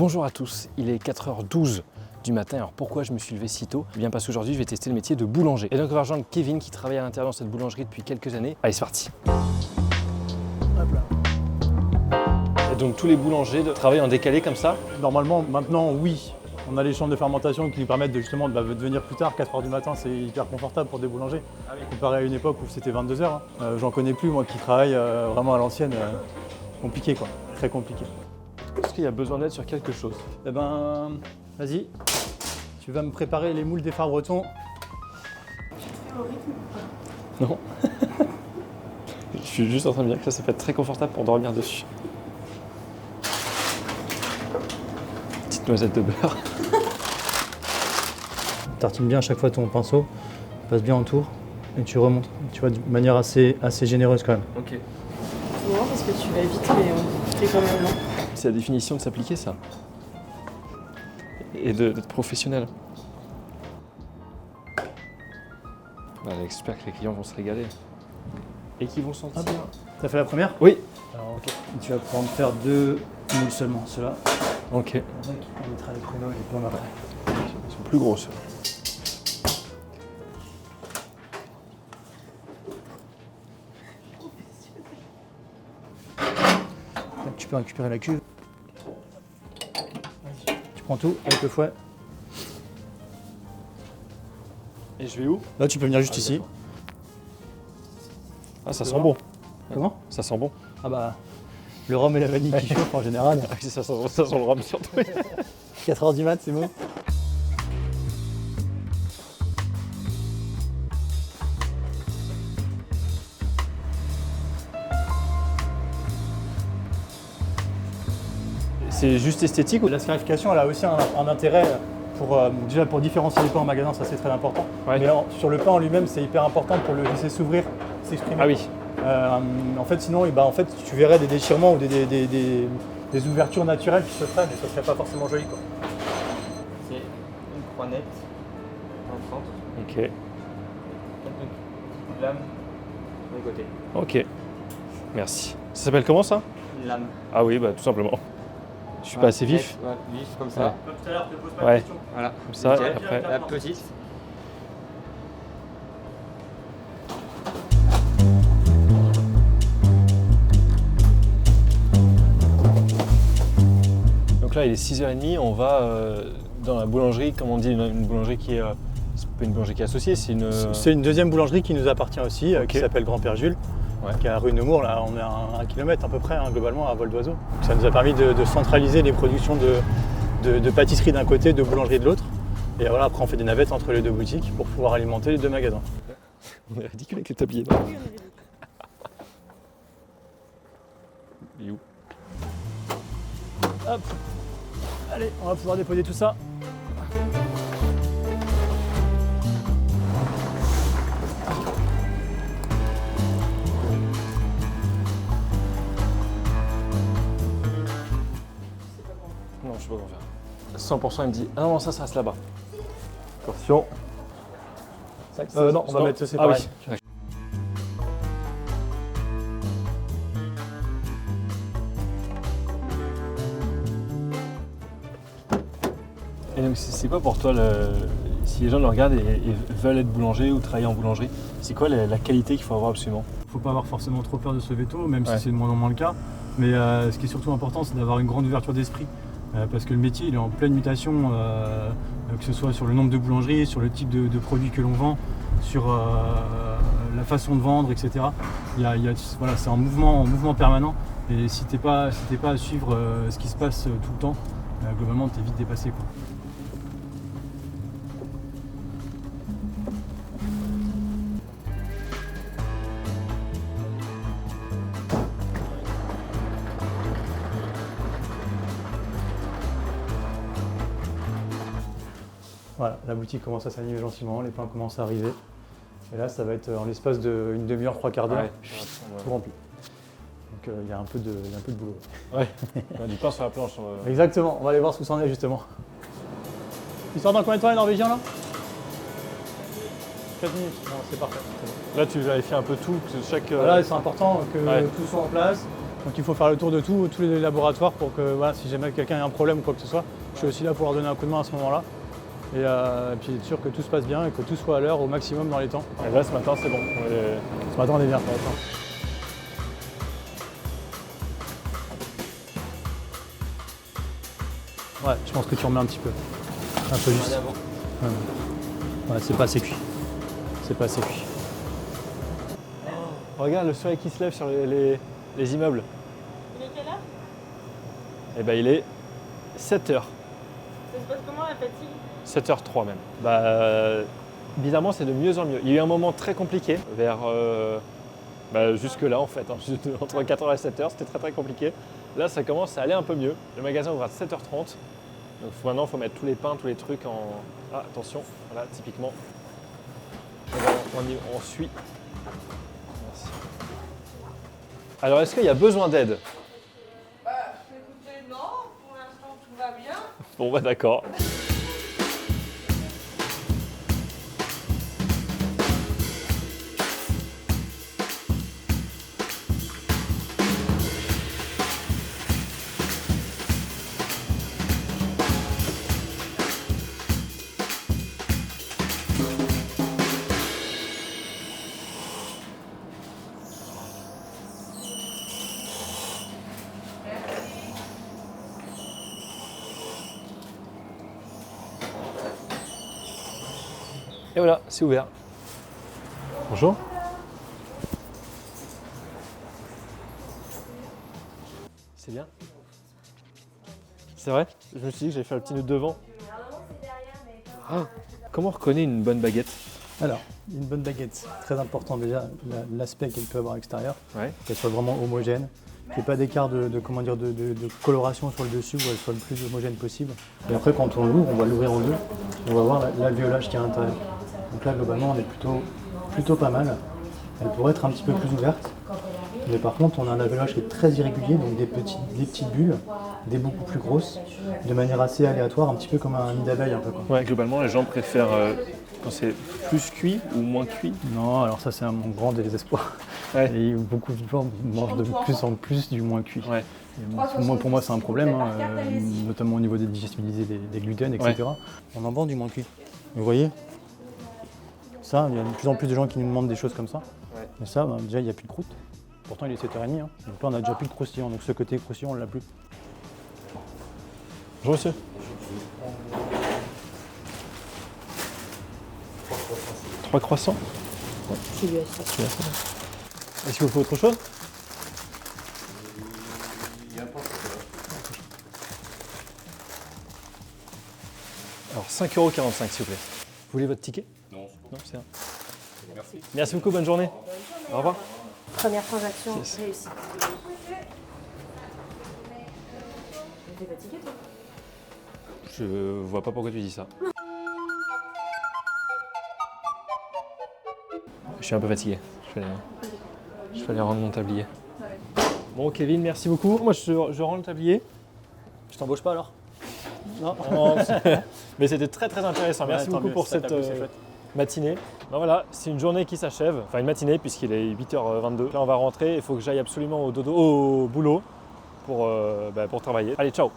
Bonjour à tous, il est 4h12 du matin. Alors pourquoi je me suis levé si tôt? Eh bien parce qu'aujourd'hui je vais tester le métier de boulanger. Et donc on va rejoindre Kevin qui travaille à l'intérieur de cette boulangerie depuis quelques années. Allez, c'est parti. Hop là. Et donc tous les boulangers travaillent en décalé comme ça? Normalement, maintenant, oui. On a les chambres de fermentation qui nous permettent de venir plus tard. 4h du matin, c'est hyper confortable pour des boulangers. Comparé à une époque où c'était 22h. J'en connais plus, moi, qui travaille vraiment à l'ancienne. Compliqué, quoi. Très compliqué. Est-ce qu'il y a besoin d'aide sur quelque chose? Eh ben, vas-y. Tu vas me préparer les moules des phares bretons. Non. Je suis juste en train de me dire que ça peut être très confortable pour dormir dessus. Petite noisette de beurre. Tartine bien à chaque fois ton pinceau, passe bien en tour et tu remontes. Tu vois, de manière assez généreuse quand même. Ok. C'est marrant parce que tu vas vite, mais on fait quand même lent. C'est la définition de s'appliquer, ça. Et d'être professionnel. Bah, j'espère que les clients vont se régaler. Et qu'ils vont sentir. Ah bien. T'as fait la première? Oui. Alors ok. Tu vas pouvoir me faire 2 moules seulement, ceux-là. Ok. On mettra les créneaux et les pommes après. Ils sont plus gros, ceux-là. Tu peux récupérer la cuve. Tu prends tout avec le fouet. Et je vais où? Là, tu peux venir juste ici. Ah, ça sent bon. Comment? Ça sent bon. Ah bah, le rhum et la vanille qui chauffent en général. Ah oui, ça sent le rhum surtout. 4h du mat, c'est bon. C'est juste esthétique ou... La scarification, elle a aussi un intérêt déjà pour différencier les pains en magasin, ça c'est très important. Ouais. Mais sur le pain en lui-même, c'est hyper important pour le laisser s'ouvrir, s'exprimer. Ah oui. En fait, sinon, tu verrais des déchirements ou des ouvertures naturelles qui se feraient, mais ça serait pas forcément joli, quoi. C'est une croix nette dans le centre, Ok. 4 petites lames sur les côtés. Ok. Merci. Ça s'appelle comment ça? Une lame. Ah oui, bah tout simplement. Je suis pas assez vif. Ouais, vif comme ça. Tout à l'heure, je te pose pas Ouais. de question. Voilà. Comme ça, Nickel. et après. La petite. Donc là, il est 6h30, on va dans la boulangerie, comme on dit, une boulangerie qui est... c'est pas une boulangerie qui est associée, c'est une... C'est une deuxième boulangerie qui nous appartient aussi, Ok. qui s'appelle Grand-Père Jules, Ouais. qui est à rue Nemours. Là, on est à 1 kilomètre à peu près, globalement, à vol d'oiseau. Ça nous a permis de centraliser les productions de pâtisserie d'un côté, de boulangerie de l'autre. Et voilà, après, on fait des navettes entre les deux boutiques pour pouvoir alimenter les deux magasins. On est ridicule avec les tabliers, non? Il est où? Hop. Allez, on va pouvoir déposer tout ça. Non, je sais pas comment faire. 100% il me dit, ah non, ça reste là-bas. Attention. Non, on va mettre ceci Ah pareil. oui. Et donc, c'est quoi pour toi, si les gens le regardent et veulent être boulanger ou travailler en boulangerie, c'est quoi la qualité qu'il faut avoir absolument? Faut pas avoir forcément trop peur de se lever tôt, même Ouais. si c'est de moins en moins le cas. Mais ce qui est surtout important, c'est d'avoir une grande ouverture d'esprit. Parce que le métier, il est en pleine mutation, que ce soit sur le nombre de boulangeries, sur le type de produits que l'on vend, sur la façon de vendre, etc. Voilà, c'est en mouvement permanent. Et si t'es pas à suivre ce qui se passe tout le temps, globalement, t'es vite dépassé, quoi. Voilà, la boutique commence à s'animer gentiment, les pains commencent à arriver. Et là, ça va être en l'espace d'une demi-heure, 3/4 d'heure, tout rempli. Donc il y a un peu de boulot. Ouais, du pain sur la planche. Exactement, on va aller voir ce où c'en est justement. Il sort dans combien de temps les Norvégiens là? 4 minutes, non, c'est parfait. Là, tu vérifies un peu tout, que chaque... Voilà, c'est important que Ouais. tout soit en place. Donc il faut faire le tour de tous les laboratoires pour que voilà, si jamais quelqu'un a un problème ou quoi que ce soit, je suis aussi là pour leur donner un coup de main à ce moment-là. Et puis être sûr que tout se passe bien et que tout soit à l'heure au maximum dans les temps. Et là ce matin c'est bon. Ce matin on est bien. Ouais, je pense que tu remets un petit peu. Un peu juste. Ouais, c'est pas assez cuit. C'est pas assez cuit. Regarde le soleil qui se lève sur les immeubles. Il est quelle heure? Et ben il est 7h. Ça se passe comment la fatigue? 7h03 même. Bah, bizarrement, c'est de mieux en mieux. Il y a eu un moment très compliqué, vers jusque-là en fait, hein, entre 4h et 7h, c'était très très compliqué. Là, ça commence à aller un peu mieux. Le magasin ouvre à 7h30. Donc maintenant, il faut mettre tous les pains, tous les trucs en... Ah, attention, voilà, typiquement. On suit. Merci. Alors, est-ce qu'il y a besoin d'aide? Écoutez, non, pour l'instant tout va bien. Bon, bah d'accord. Et voilà, c'est ouvert. Bonjour. C'est bien? C'est vrai? Je me suis dit que j'allais faire le petit nœud devant. Ah, comment on reconnaît une bonne baguette? Alors, une bonne baguette, très important déjà, l'aspect qu'elle peut avoir extérieur, Ouais. qu'elle soit vraiment homogène, qu'il n'y ait pas d'écart de coloration sur le dessus, où elle soit le plus homogène possible. Et après, quand on l'ouvre, on va l'ouvrir en deux, on va voir l'alvéolage qui est à l'intérieur. Donc là, globalement, on est plutôt pas mal. Elle pourrait être un petit peu plus ouverte, mais par contre, on a un alvéolage qui est très irrégulier, donc des petites bulles, des beaucoup plus grosses, de manière assez aléatoire, un petit peu comme un nid d'abeille un peu, quoi. Ouais, globalement, les gens préfèrent quand c'est plus cuit ou moins cuit. Non, alors ça c'est mon grand désespoir. Ouais. Et beaucoup de gens mangent de plus en plus du moins cuit. Ouais. Et pour moi c'est un problème, hein, notamment au niveau des digestibilité des gluten, etc. Ouais. On en vend du moins cuit. Vous voyez ça, il y a de plus en plus de gens qui nous demandent des choses comme ça. Ouais. Mais ça, bah, déjà il n'y a plus de croûte. Pourtant il est 7h30, hein. Donc là on a déjà plus de croustillant, donc ce côté croustillant on l'a plus. Bonjour monsieur. 3 croissants. C'est lui assez. Est-ce qu'il vous faut autre chose? Alors 5,45 € s'il vous plaît. Vous voulez votre ticket? Non, c'est bon. Merci. Merci beaucoup, bonne journée. Au revoir. Première transaction Yes. réussie. T'es fatigué toi? Je vois pas pourquoi tu dis ça. Je suis un peu fatigué. Je vais aller rendre mon tablier. Bon, Kevin, merci beaucoup. Moi, je rends le tablier. Je t'embauche pas alors? Non. Mais c'était très très intéressant. Merci beaucoup pour cette matinée. Ben voilà, c'est une journée qui s'achève. Enfin, une matinée puisqu'il est 8h22. Là, on va rentrer. Il faut que j'aille absolument au boulot pour travailler. Allez, ciao!